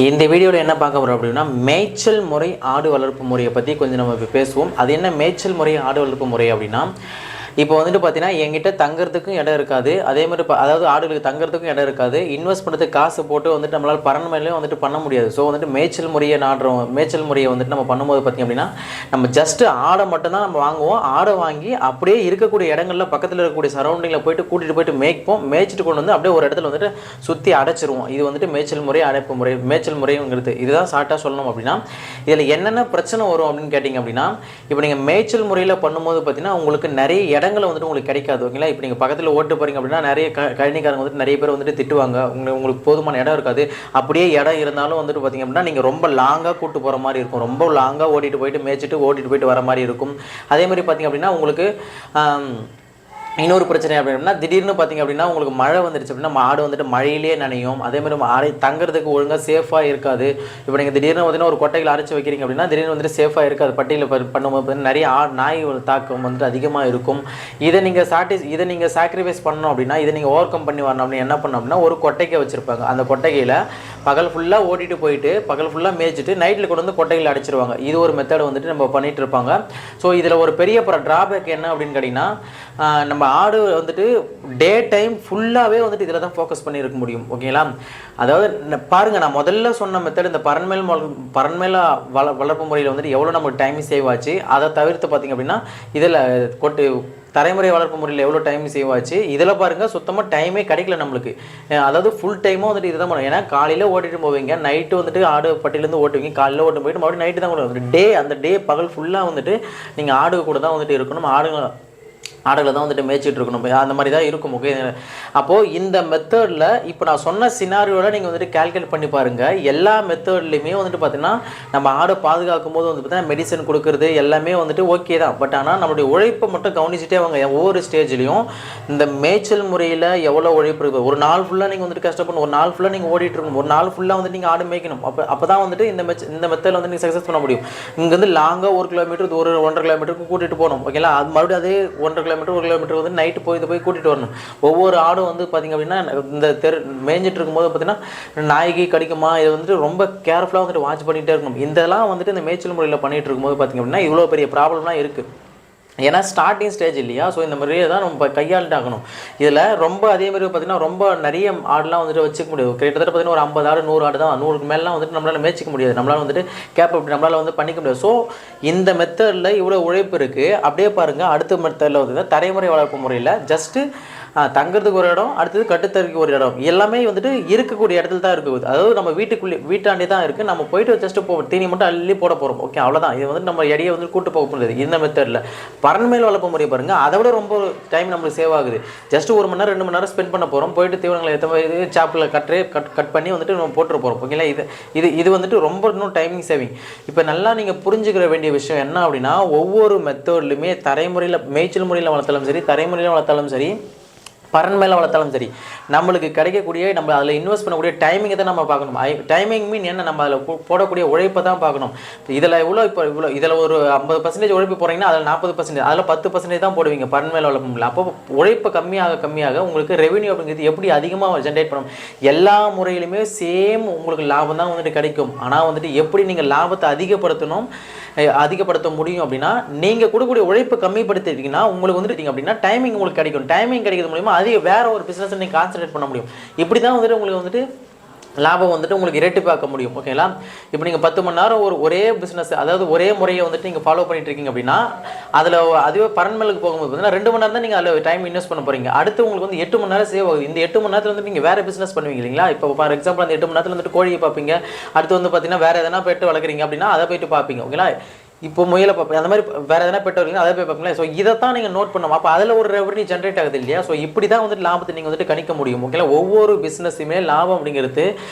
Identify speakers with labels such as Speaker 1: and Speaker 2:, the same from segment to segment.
Speaker 1: இந்த வீடியோவில் என்ன பார்க்க போகிறோம் அப்படின்னா மேய்ச்சல் முறை ஆடு வளர்ப்பு முறையை பற்றி கொஞ்சம் நம்ம பேசுவோம். அது என்ன மேய்ச்சல் முறை ஆடு வளர்ப்பு முறை அப்படின்னா, இப்போ வந்துட்டு பார்த்தீங்கன்னா என்கிட்ட தங்குறதுக்கும் இடம் இருக்காது, அதே மாதிரி அதாவது ஆடுகளுக்கு தங்குறதுக்கும் இடம் இருக்காது, இன்வெஸ்ட் பண்ணுறதுக்கு காசு போட்டு வந்துட்டு நம்மளால் பரண்மையிலையும் வந்துட்டு பண்ண முடியாது. ஸோ வந்துட்டு மேய்ச்சல் முறையை மேய்ச்சல் முறையை வந்துட்டு நம்ம பண்ணும்போது பார்த்திங்க அப்படின்னா, நம்ம ஜஸ்ட்டு ஆடை மட்டும்தான் நம்ம வாங்குவோம். ஆடை வாங்கி அப்படியே இருக்கக்கூடிய இடங்களில் பக்கத்தில் இருக்கக்கூடிய சரௌண்டிங்கில் போயிட்டு கூட்டிகிட்டு போயிட்டு மேய்ச்சிட்டு கொண்டு வந்து அப்படியே ஒரு இடத்துல வந்துட்டு சுற்றி அடைச்சிருவோம். இது வந்துட்டு மேய்ச்சல் முறை அடைப்பு முறை மேய்ச்சல் முறைங்கிறது இதுதான் ஷார்ட்டாக சொல்லணும். அப்படின்னா இதில் என்னென்ன பிரச்சனை வரும் அப்படின்னு கேட்டிங்க அப்படின்னா, இப்போ நீங்கள் மேய்ச்சல் முறையில் பண்ணும்போது பார்த்தீங்கன்னா உங்களுக்கு நிறைய இடங்களை வந்துட்டு உங்களுக்கு கிடைக்காது. ஓகேங்களா? இப்போ நீங்கள் பக்கத்தில் ஓட்டு போகிறீங்க அப்படின்னா நிறைய கழனிக்காரங்க வந்துட்டு நிறைய பேர் வந்துட்டு திட்டுவாங்க, உங்களுக்கு போதுமான இடம் இருக்காது. அப்படியே இடம் இருந்தாலும் வந்துட்டு பார்த்திங்க அப்படின்னா நீங்கள் ரொம்ப லாங்காக கூட்டு போகிற மாதிரி இருக்கும், ரொம்ப லாங்காக ஓட்டிகிட்டு போயிட்டு மேய்ச்சிட்டு ஓட்டிகிட்டு போயிட்டு வர மாதிரி இருக்கும். அதே மாதிரி பார்த்திங்க அப்படின்னா உங்களுக்கு இன்னொரு பிரச்சனை அப்படின்னா, திடீர்னு பார்த்திங்க அப்படின்னா உங்களுக்கு மழை வந்துடுச்சு அப்படின்னா ஆடு வந்துட்டு மழையிலே நனையும். அதேமாதிரி ஆடை தங்குறதுக்கு ஒழுங்காக சேஃபாக இருக்காது. இப்போ நீங்கள் திடீர்னு பார்த்தீங்கன்னா ஒரு கொட்டையில் அரைச்சி வைக்கிறீங்க அப்படின்னா திடீர்னு வந்துட்டு சேஃபாக இருக்காது. பட்டியில் பண்ணும்போது நிறைய நாய் தாக்கம் வந்துட்டு அதிகமாக இருக்கும். இதை நீங்கள் சாக்ரிஃபைஸ் பண்ணணும் அப்படின்னா, இதை நீங்கள் ஓவர் கம் பண்ணி வரணும் அப்படின்னு என்ன பண்ணணும் அப்படின்னா, ஒரு கொட்டைக்கை வச்சுருப்பாங்க. அந்த கொட்டைக்கையில் பகல் ஃபுல்லாக ஓட்டிகிட்டு போயிட்டு பகல் ஃபுல்லாக மேய்ச்சிட்டு நைட்டில் கொண்டு வந்து கொட்டையில் அடைச்சிருவாங்க. இது ஒரு மெத்தட் வந்துட்டு நம்ம பண்ணிகிட்டு இருப்பாங்க. ஸோ இதில் ஒரு பெரிய ட்ராபேக் என்ன அப்படின்னு கேட்டிங்கன்னா, நம்ம ஆடு வந்துட்டு டே டைம் ஃபுல்லாகவே வந்துட்டு இதில் தான் ஃபோக்கஸ் பண்ணி இருக்க முடியும். ஓகேங்களா? அதாவது பாருங்கள், நான் முதல்ல சொன்ன மெத்தட் இந்த பரண்மேல வளர்ப்பு முறையில் வந்துட்டு எவ்வளோ நமக்கு டைம் சேவ் ஆச்சு. அதை தவிர்த்து பார்த்திங்க அப்படின்னா இதில் தரைமுறை வளர்ப்பு முறையில் எவ்வளோ டைம் சேவ் ஆச்சு. இதில் பாருங்கள் சுத்தமாக டைமே கிடைக்கல நம்மளுக்கு. அதாவது ஃபுல் டைமும் வந்துட்டு இதுதான் பண்ணுவோம். ஏன்னா காலையில் ஓட்டிட்டு போவீங்க, நைட்டு வந்துட்டு ஆடு பட்டியிலேருந்து ஓட்டுவீங்க, காலையில் ஓட்டு போயிட்டு மறுபடியும் நைட்டு தான் கூட அந்த டே பகல் ஃபுல்லாக வந்துட்டு நீங்கள் ஆடு கூட தான் வந்துட்டு இருக்கணும். ஆடுகளை தான் வந்துட்டு மேய்ச்சிட்டு இருக்கணும். அந்த மாதிரி தான் இருக்கும். ஓகே, அப்போது இந்த மெத்தடில் இப்போ நான் சொன்ன சினாரியோவில் நீங்கள் வந்துட்டு கால்குலேட் பண்ணி பாருங்கள். எல்லா மெத்தட்லையுமே வந்துட்டு பார்த்தீங்கன்னா நம்ம ஆடை பாதுகாக்கும் போது வந்து பார்த்தீங்கன்னா மெடிசன் கொடுக்குறது எல்லாமே வந்துட்டு ஓகே தான். பட் ஆனால் நம்மளுடைய உழைப்பை மட்டும் கவனிச்சுட்டே அவங்க ஒவ்வொரு ஸ்டேஜ்லையும் இந்த மேய்ச்சல் முறையில் எவ்வளோ உழைப்பு இருக்குது. ஒரு நாள் ஃபுல்லாக நீங்கள் வந்துட்டு கஷ்டப்படணும், ஒரு நாள் ஃபுல்லாக நீங்கள் ஓடிட்டு இருக்கணும், ஒரு நாள் ஃபுல்லாக வந்துட்டு நீங்கள் ஆடு மேய்க்கணும். அப்போ தான் வந்துட்டு இந்த மெத்தடில் வந்து நீங்கள் சக்ஸஸ் பண்ண முடியும். இங்கேருந்து லாங்காக 1 கிலோமீட்டர் ஒரு 1.5 கிலோமீட்டருக்கு கூட்டிகிட்டு போகணும். ஓகேங்களா? அது மறுபடியும் அதே 1.5 கிலோமீட்டர் வந்து நைட்டு போய் கூட்டிகிட்டு வரணும். ஒவ்வொரு ஆடும் வந்து பார்த்திங்க அப்படின்னா இந்த மேய்ஞ்சிட்டு இருக்கும்போது பார்த்தீங்கன்னா நாய்க்கு கடிக்குமா, இதை வந்துட்டு ரொம்ப கேர்ஃபுல்லாக வந்துட்டு வாட்ச் பண்ணிகிட்டே இருக்கணும். இதெல்லாம் வந்துட்டு இந்த மேய்ச்சல் முறையில் பண்ணிகிட்டு இருக்கும்போது பார்த்திங்க அப்படின்னா இவ்வளோ பெரிய ப்ராப்ளம்லாம் இருக்குது. ஏன்னா ஸ்டார்டிங் ஸ்டேஜ் இல்லையா? ஸோ இந்த மாதிரியே தான் நம்ம கையாளுட்டாகணும். இதில் ரொம்ப அதேமாதிரி பார்த்திங்கன்னா ரொம்ப நிறைய ஆடுலாம் வந்துட்டு வச்சுக்க முடியாது. கிட்டத்தட்ட பார்த்திங்கன்னா ஒரு 50 ஆடு 100 ஆடு தான், 100க்கு மேலாம் வந்துட்டு நம்மளால் மேய்ச்சிக்க முடியாது, நம்மளால் வந்துட்டு நம்மளால் வந்து பண்ணிக்க முடியாது. ஸோ இந்த மெத்தடில் இவ்வளோ உழைப்பு இருக்குது. அப்படியே பாருங்கள், அடுத்த மெத்தடில் வந்து தரைமுறை வளர்ப்பு முறையில் ஜஸ்ட்டு தங்குறதுக்கு ஒரு இடம், அடுத்தது கட்டுத்தறிக்கு ஒரு இடம், எல்லாமே வந்துட்டு இருக்கக்கூடிய இடத்துல தான் இருக்குது. அதாவது நம்ம வீட்டாண்டே தான் இருக்குது. நம்ம போயிட்டு ஜஸ்ட்டு தீனி மட்டும் அள்ளி போட போகிறோம். ஓகே, அவ்வளோதான். இது வந்து நம்ம எடையை வந்து கூட்டு போக முடியாது இந்த மெத்தடில். பரண்மேல் வளர்ப்பு முறை பாருங்கள், அதை விட ரொம்ப டைம் நம்மளுக்கு சேவ் ஆகுது. ஜஸ்ட்டு 1 மணி நேரம் 2 மணி நேரம் ஸ்பெண்ட் பண்ண போகிறோம். போயிட்டு தீவனங்களை இது சாப்பில் கட் பண்ணி வந்துட்டு நம்ம போட்டுற போகிறோம். ஓகேங்களா? இது வந்துட்டு ரொம்ப இன்னும் டைமிங் சேவிங். இப்போ நல்லா நீங்கள் புரிஞ்சுக்கிற வேண்டிய விஷயம் என்ன அப்படின்னா, ஒவ்வொரு மெத்தட்லையுமே தரைமுறையில் மேய்ச்சல் முறையில் வளர்த்தாலும் சரி, தரைமுறையில் வளர்த்தாலும் சரி, பரண்மேல வளர்த்தாலும் சரி, நம்மளுக்கு கிடைக்கக்கூடிய நம்ம அதில் இன்வெஸ்ட் பண்ணக்கூடிய டைமிங்கை தான் நம்ம பார்க்கணும். டைமிங் மீன் என்ன, நம்ம அதில் போடக்கூடிய உழைப்பை தான் பார்க்கணும். இதில் இவ்வளோ இதில் ஒரு 50% உழைப்பு போகிறீங்கன்னா அதில் 40%, அதில் 10% தான் போடுவீங்க பரண்மேல வளர்ப்பு. அப்போ உழைப்பு கம்மியாக உங்களுக்கு ரெவென்யூ அப்படிங்கிறது எப்படி அதிகமாக ஜென்ரேட் பண்ணணும். எல்லா முறையிலுமே சேம் உங்களுக்கு லாபம் தான் வந்துட்டு கிடைக்கும். ஆனால் வந்துட்டு எப்படி நீங்கள் லாபத்தை அதிகப்படுத்த முடியும் அப்படின்னா, நீங்கள் கொடுக்கக்கூடிய உழைப்பு கம்மிப்படுத்திட்டீங்கன்னா உங்களுக்கு வந்துட்டு அப்படின்னா டைமிங் உங்களுக்கு கிடைக்கும். டைமிங் கிடைக்கிறது மூலிமா வேற ஒரு பிஸ்னஸ் நீங்கள் கான்சன்ட்ரேட் பண்ண முடியும். இப்படி தான் வந்துட்டு உங்களுக்கு வந்துட்டு லாபம் வந்துட்டு உங்களுக்கு இரட்டிப்பாக்க முடியும். ஓகேங்களா? இப்போ நீங்கள் 10 மணி நேரம் ஒரே பிஸ்னஸ், அதாவது ஒரே முறையை வந்துட்டு நீங்கள் ஃபாலோ பண்ணிட்டு இருக்கீங்க அப்படின்னா, அதில் அதுவே பரண்மேலுக்கு போகும்போது பார்த்தீங்கன்னா 2 மணி நேரம் தான் நீங்கள் அதில் டைம் இன்வெஸ்ட் பண்ண போகிறீங்க. அடுத்து உங்களுக்கு வந்து 8 மணி நேரம் சேவ் ஆகுது. இந்த 8 மணி நேரத்தில் வந்து நீங்கள் வேறு பிஸ்னஸ் பண்ணுவீங்க இல்லைங்களா? இப்போ ஃபார் எக்ஸாம்பிள் அந்த 8 மணி நேரத்தில் வந்துட்டு கோழியை பார்ப்பீங்க, அடுத்து வந்து பார்த்தீங்கன்னா வேறு எதனா பெட்டு வளர்க்குறீங்க அப்படின்னா அதை போய்ட்டு பார்ப்பீங்க. ஓகேங்களா? இப்போ முயலை பார்ப்பீங்க, அந்த மாதிரி வேறு எதனா பெட்டு வரீங்க அதை போய் பார்ப்பீங்களா? ஸோ இதை தான் நீங்கள் நோட் பண்ணணும். அப்போ அதில் ஒரு ரெவன்யூ ஜென்ரேட் ஆகுது இல்லையா? ஸோ இப்படி தான் வந்துட்டு லாபத்தை நீங்கள் வந்துட்டு கணிக்க முடியும். ஓகேங்களா? ஒவ்வொரு பிஸ்னஸுமே லாபம் அப்படிங்கிறது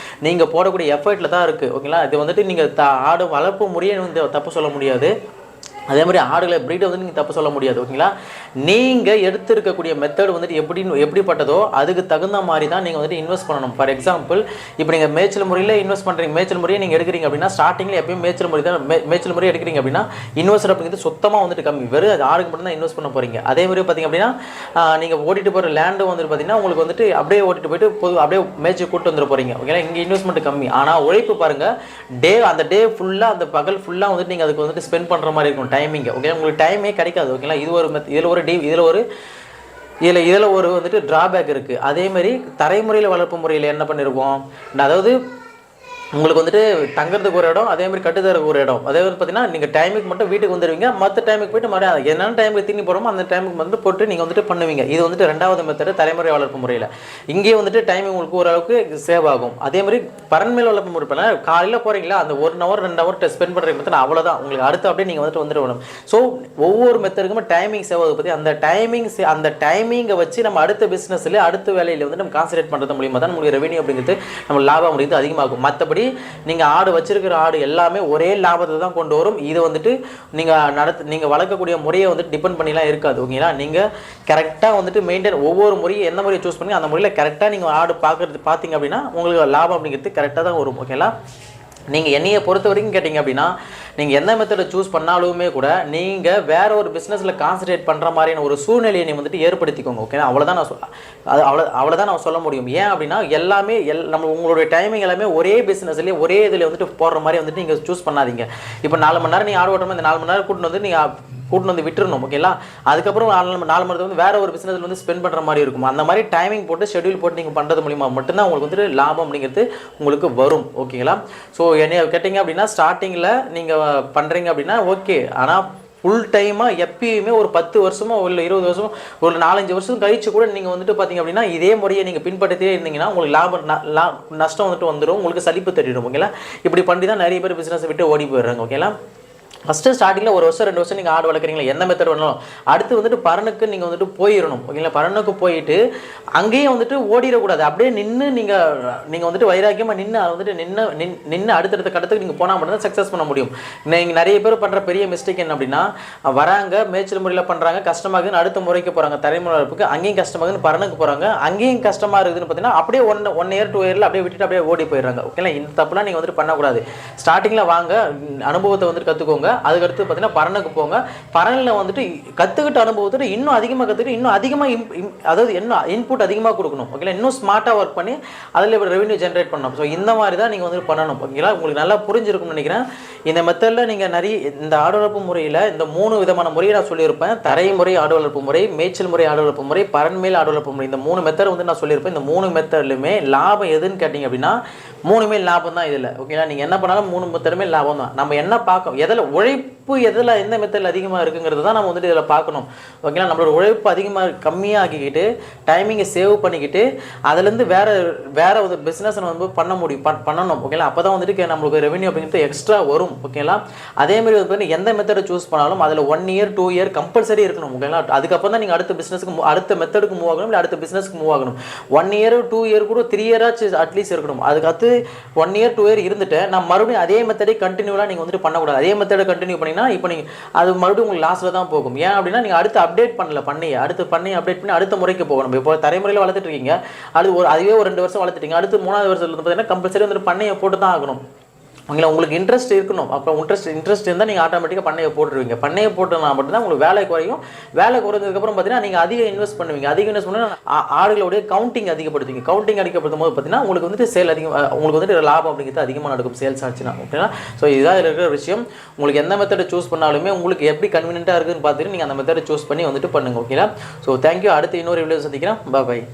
Speaker 1: நீங்கள் போடக்கூடிய எஃபர்ட்டில் தான் இருக்குது. ஓகேங்களா? இது வந்துட்டு நீங்கள் ஆடு வளர்ப்பு முறையை வந்து தப்பு சொல்ல முடியாது. அதே மாதிரி ஆடுகளை ப்ரீடை வந்து நீங்கள் தப்பு சொல்ல முடியாது. ஓகேங்களா, நீங்கள் எடுத்திருக்கக்கூடிய மெத்தட் வந்துட்டு எப்படிப்பட்டதோ அதுக்கு தகுந்த மாதிரி தான் நீங்கள் வந்துட்டு இன்வெஸ்ட் பண்ணணும். ஃபார் எக்ஸாம்பிள், இப்போ நீங்கள் மேய்ச்சல் முறையில் இன்வெஸ்ட் பண்ணுறீங்க, மேய்ச்சல் முறையை நீங்கள் எடுக்கிறீங்க அப்படின்னா ஸ்டார்டிங்கில் எப்பயும் மேய்ச்சல் முறை தான் மேய்ச்சல் முறையை எடுக்கிறீங்க அப்படின்னா இன்வெஸ்ட் அப்படிங்கிறது சுத்தமாக வந்துட்டு கம்மி, வெறும் அது ஆடுக்கு மட்டும் தான் இன்வெஸ்ட் பண்ண போகிறீங்க. அதே மாதிரி பார்த்தீங்க அப்படின்னா நீங்கள் ஓட்டிட்டு போகிற லேண்டு வந்துட்டு பார்த்தீங்கன்னா உங்களுக்கு வந்துட்டு அப்படியே ஓட்டிட்டு போயிட்டு அப்படியே மேய்ச்சி கூட்டு வந்துட போகிறீங்க. ஓகேங்களா, இங்கே இன்வெஸ்ட்மெண்ட் கம்மி, ஆனால் உழைப்பு பாருங்கள், அந்த டே ஃபுல்லாக அந்த பகல் ஃபுல்லாக வந்துட்டு நீங்கள் அதுக்கு வந்துட்டு ஸ்பெண்ட் பண்ணுற மாதிரி இருக்கும் டைமிங். ஓகே, உங்களுக்கு டைமே கிடைக்காது. ஓகேங்களா, இதில் ஒரு வந்துட்டு டிராபேக் இருக்குது. அதேமாதிரி தலைமுறையில் வளர்ப்பு முறையில் என்ன பண்ணியிருக்கோம், அதாவது உங்களுக்கு வந்துட்டு தங்குறதுக்கு ஒரு இடம், அதே மாதிரி கட்டுத்தருக்கு ஒரு இடம். அதே மாதிரி பார்த்தீங்கன்னா நீங்கள் டைமுக்கு மட்டும் வீட்டுக்கு வந்துடுவீங்க, மற்ற டைமுக்கு போய்ட்டு மறுபடியும் என்னென்ன டைமுக்கு தீனி போகிறோமோ அந்த டைமுக்கு வந்து போட்டு நீங்கள் வந்துட்டு பண்ணுவீங்க. இது வந்துட்டு 2வது மெத்தடு தலைமுறை வளர்ப்பு முறையில். இங்கே வந்துட்டு டைமிங் உங்களுக்கு ஓரளவுக்கு சேவ் ஆகும். அதே மாதிரி பரண்மேல் வளர்ப்பு முறை பண்ண காலையில் போகிறீங்களா, அந்த 1 ஹவர் 2 ஹவர் ஸ்பெண்ட் பண்ணுறீங்க பார்த்தீங்கன்னா அவ்வளோதான், உங்களுக்கு அடுத்து அப்படியே நீங்கள் வந்துட்டு வரணும். ஸோ ஒவ்வொரு மெத்தடுக்குமே டைமிங் சேவ் ஆகுது பற்றி அந்த டைமிங்கை வச்சு நம்ம அடுத்த பிஸ்னஸில் அடுத்த வேலையில் வந்து நம்ம கான்சன்ட்ரேட் பண்ணுறது மூலியமாக தான் நம்மளுக்கு ரெவென்யூ அப்படிங்கிறது நம்ம லாபம் அப்படிங்கிறது அதிகமாகும். மற்றபடி நீங்கள் ஆடு வச்சிருக்கிற ஆடு எல்லாமே ஒரே லாபத்தை தான் கொண்டு வரும். இது வந்துட்டு நீங்கள் வளர்க்கக்கூடிய முறையை வந்துட்டு டிபெண்ட் பண்ணிலாம் இருக்காது. ஓகேங்களா, நீங்கள் கரெக்டாக வந்துட்டு மெயின்டைன் ஒவ்வொரு முறையும் எந்த முறையை சூஸ் பண்ணி அந்த முறையில் கரெக்டாக நீங்கள் ஆடு பார்த்தீங்க அப்படின்னா உங்களுக்கு லாபம் அப்படிங்கிறது கரெக்டாக தான் வரும். ஓகேங்களா, நீங்கள் என்னையை பொறுத்த வரைக்கும் கேட்டிங்க அப்படின்னா நீங்கள் எந்த மெத்தடை சூஸ் பண்ணாலுமே கூட நீங்கள் வேறு ஒரு பிஸ்னஸில் கான்சன்ட்ரேட் பண்ணுற மாதிரியான ஒரு சூழ்நிலையை நீங்கள் வந்துட்டு ஏற்படுத்திக்கோங்க. ஓகே, அவ்வளோதான் நான் சொல்ல முடியும். ஏன் அப்படின்னா எல்லாமே நம்ம உங்களுடைய டைமிங் எல்லாமே ஒரே பிஸ்னஸ்லேயே ஒரே இதில் வந்துட்டு போடுற மாதிரி வந்துட்டு நீங்கள் சூஸ் பண்ணாதீங்க. இப்போ 4 மணி நேரம் நீங்கள் ஆடு ஓட்டுற இந்த 4 மணி நேரம் கூட்டின்னு வந்து விட்டுறணும். ஓகேங்களா, அதுக்கப்புறம் 4 மணி நேரத்தை வந்து வேறு ஒரு பிஸ்னஸில் வந்து ஸ்பெண்ட் பண்ணுற மாதிரி இருக்கும். அந்த மாதிரி டைமிங் போட்டு ஷெட்யூல் போட்டு நீங்கள் பண்ணுறது மூலிமா மட்டும்தான் உங்களுக்கு வந்துட்டு லாபம் அப்படிங்கிறது உங்களுக்கு வரும். ஓகேங்களா, ஸோ என்ன கேட்டிங்க அப்படின்னா ஸ்டார்டிங்கில் நீங்கள் பண்ணுறீங்க அப்படின்னா ஓகே, ஆனால் ஃபுல் டைமாக எப்பயுமே ஒரு 10 வருஷமோ இல்லை 20 வருஷமோ ஒரு 4-5 வருஷம் கழிச்சு கூட நீங்கள் வந்துட்டு பார்த்தீங்க அப்படின்னா இதே முறையை நீங்கள் பின்பற்றியே இருந்தீங்கன்னா உங்களுக்கு நஷ்டம் வந்துட்டு வந்துடும், உங்களுக்கு சலிப்பு தெரியும். ஓகேங்களா, இப்படி பண்ணி தான் நிறைய பேர் பிஸ்னஸை விட்டு ஓடி போயிடுறாங்க. ஓகேங்களா, ஃபஸ்ட்டு ஸ்டார்டிங்கில் 1 வருஷம் 2 வருஷம் நீங்கள் ஆடு வளர்க்குறீங்களா, என்ன மெத்தட் வேணாலும் அடுத்து வந்துட்டு பரனுக்கு நீங்கள் வந்துட்டு போயிடணும். ஓகேங்களா, பரனுக்கு போயிட்டு அங்கேயும் வந்துட்டு ஓடிடக்கூடாது, அப்படியே நீங்கள் வந்துட்டு வைராக்கியமாக நின்று அடுத்தடுத்த கட்டத்துக்கு நீங்கள் போனால் மட்டும்தான் சக்ஸஸ் பண்ண முடியும். நீங்கள் நிறைய பேர் பண்ணுற பெரிய மிஸ்டேக் என்ன அப்படின்னா வராங்க மேய்ச்சல் முறையில் பண்ணுறாங்க, கஷ்டமாகுதுன்னு அடுத்த முறைக்கு போகிறாங்க, தலைமுறை வளர்ப்புக்கு, அங்கேயும் கஷ்டமாகுதுன்னு பரனுக்கு போகிறாங்க, அங்கேயும் கஷ்டமாக இருக்குதுன்னு பார்த்தீங்கன்னா அப்படியே 1 இயர் 2 இயரில் அப்படியே விட்டுட்டு அப்படியே ஓடி போயிடுறாங்க. ஓகேங்களா, இந்த தப்புலாம் நீங்கள் வந்துட்டு பண்ணக்கூடாது. ஸ்டார்டிங்கில் வாங்க, அனுபவத்தை வந்துட்டு கற்றுக்கோங்க, அதுக்கடுத்து பார்த்தீங்கன்னா பரனுக்கு போங்க, பரனில் வந்துட்டு கற்றுக்கிட்ட அனுபவத்தோட இன்னும் அதிகமாக கற்றுக்கிட்டு இன்னும் அதிகமாக அதாவது என்ன இன்புட் அதிகமாக கொடுக்கணும். ஓகேங்களா, இன்னும் ஸ்மார்ட்டாக ஒர்க் பண்ணி அதில் ரெவென்யூ ஜென்ரேட் பண்ணணும். ஸோ இந்த மாதிரி தான் நீங்கள் வந்து பண்ணணும். ஓகேங்களா, உங்களுக்கு நல்லா புரிஞ்சிருக்கும்னு நினைக்கிறேன். இந்த மெத்தடில் நீங்கள் நிறைய இந்த ஆடு வளர்ப்பு முறையில் இந்த 3 விதமான முறையை நான் சொல்லியிருப்பேன். தரைமுறை ஆடு வளர்ப்பு முறை, மேய்ச்சல் முறை ஆடு வளர்ப்பு முறை, பரன்மேல் ஆடு வளர்ப்பு முறை, இந்த 3 மெத்தட் வந்து நான் சொல்லியிருப்பேன். இந்த 3 மெத்தட்லையுமே லாபம் எதுன்னு கேட்டிங்க அப்படின்னா 3மே லாபம் தான். இதில் ஓகேங்களா, நீங்கள் என்ன பண்ணாலும் 3 மெத்தடுமே லாபம் தான். நம்ம என்ன பார்க்கணும், உழைப்பு எந்த மெத்தடில் அதிகமாக இருக்குங்கிறது தான் நம்ம வந்துட்டு இதில் பார்க்கணும். ஓகேங்களா, நம்மளோட உழைப்பு அதிகமாக கம்மியாகிக்கிட்டு டைமிங்கை சேவ் பண்ணிக்கிட்டு அதுலேருந்து வேற ஒரு பிஸ்னஸ் நம்ம பண்ண முடியும், பண்ணணும். ஓகேங்களா, அப்போ தான் வந்துட்டு நம்மளுக்கு ரெவென்யூ அப்படிங்கிறது எக்ஸ்ட்ரா வரும். ஓகேங்களா, அதேமாதிரி வந்து எந்த மெத்தடை சூஸ் பண்ணாலும் அதில் 1 இயர் 2 இயர் கம்பல்சரி இருக்கணும். ஓகேங்களா, அதுக்கப்புறம் தான் நீங்கள் அடுத்த மெத்தடுக்கு மூவ் ஆகணும், இல்லை அடுத்த பிஸ்னஸ்க்கு மூவ் ஆகணும். 1 இயர் 2 இயர் கூட 3 இயராச்சு அட்லீஸ்ட் இருக்கணும். அதுக்கடுத்து 1 இயர் 2 இயர் இருந்துட்டு நான் மறுபடியும் அதே மெத்தடை கண்டினியூவாக நீங்கள் வந்துட்டு பண்ணக்கூடாது. அதே மெத்தடை கண்டினியூ பண்ணிங்கன்னா இப்போ நீங்கள் அது மறுபடியும் உங்களுக்கு லாஸில் தான் போகும். ஏன் அப்படின்னா நீங்கள் அடுத்து அப்டேட் பண்ணல, அடுத்து அப்டேட் பண்ணி அடுத்த முறைக்கு போகணும். இப்போ தலைமுறையில் வளர்த்துட்டு இருக்கீங்க, அதுவே ஒரு 2 வருஷம் வளர்த்துட்டீங்க, அடுத்து 3வது வருஷத்துல பார்த்தீங்கன்னா கம்பல்சரி வந்துட்டு பண்ணையை போட்டு தான் ஆகணும். ஓகேங்களா, உங்களுக்கு இன்ட்ரெஸ்ட் இருக்கணும். அப்புறம் இன்ட்ரெஸ்ட் இருந்தால் நீங்கள் ஆட்டோமேட்டிக்காக பண்ணையை போட்டுருவீங்க. பண்ணையை போட்டுனா மட்டும்தான் உங்களுக்கு வேலை குறையும். வேலை குறைஞ்சதுக்கப்புறம் பார்த்தீங்கன்னா நீங்கள் அதிக இன்வெஸ்ட் பண்ணுவீங்க. அதிக இன்வெஸ்ட் பண்ணால் ஆடுகளுடைய கவுண்டிங் அதிகப்படுத்துவீங்க. கவுண்டிங் அதிகப்படுத்தும் போது பார்த்தீங்கன்னா உங்களுக்கு வந்துட்டு சேல் உங்களுக்கு வந்துட்டு லாபம் அப்படிங்கிறது அதிகமாக நடக்கும் சேல்ஸ் ஆச்சுன்னா. ஓகேங்களா, ஸோ இதுதான் இருக்கிற விஷயம். உங்களுக்கு எந்த மெத்தடை சூஸ் பண்ணாலுமே உங்களுக்கு எப்படி கன்வீனியன்ட்டாக இருக்குதுன்னு பார்த்துட்டு நீங்கள் அந்த மெத்தடை சூஸ் பண்ணி வந்துட்டு பண்ணுங்க. ஓகேங்களா, ஸோ தேங்க்யூ. அடுத்து இன்னொரு வீடியோ சந்திக்கிறேன். பாய்.